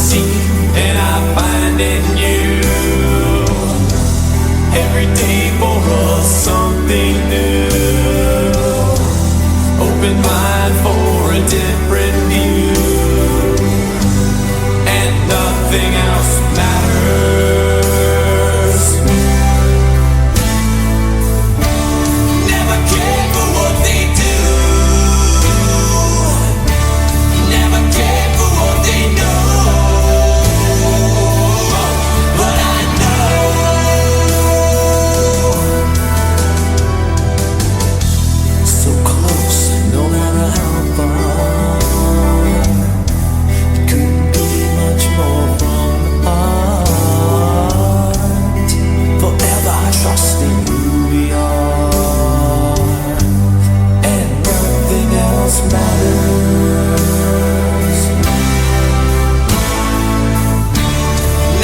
seek and I find in you. Every day for us something new. Open mind for a different view. And nothing else matters. Never cared for what they do. Never cared for what they know. But I know so close, no matter how far. Couldn't be much more from the heart. Forever trusting who we are, and nothing else matters.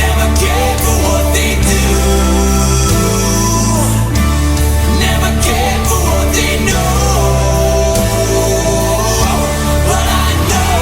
Never cared for what they do. Never cared for what they know. But I know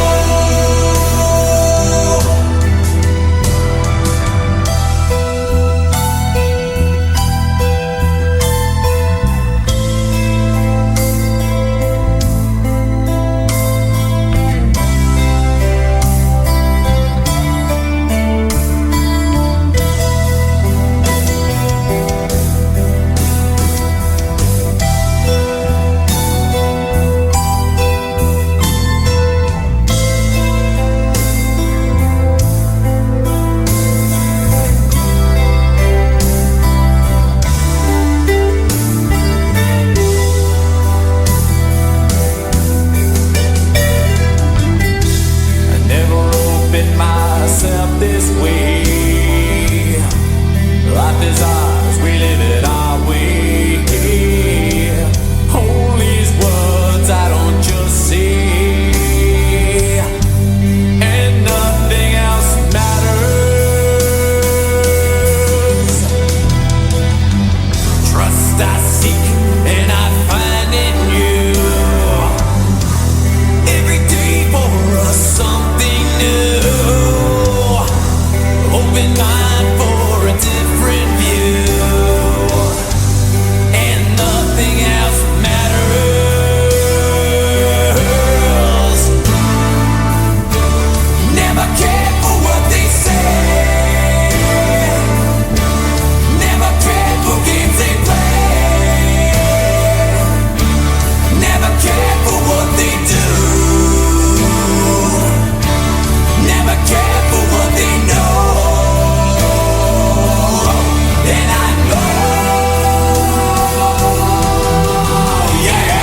I never opened myself this way. Life is ours, we live it our way. Hold these words I don't just say, and nothing else matters. Trust I seek and I find in you. Every day for us something new. Open mind for a different view. And nothing else matters. Never cared for what they say. Never cared for games they play. Never cared for what they do. Never cared for what they know. And I know, yeah.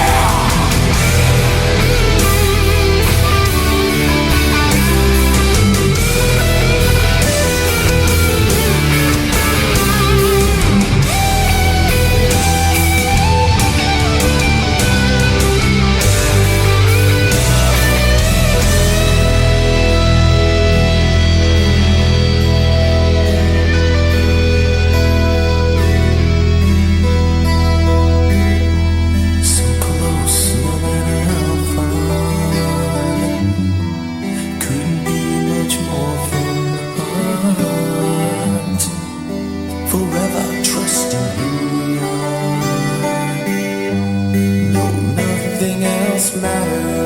So close, no matter how far. Couldn't be much more from the heart. Forever trusting who we are. No, nothing else matters.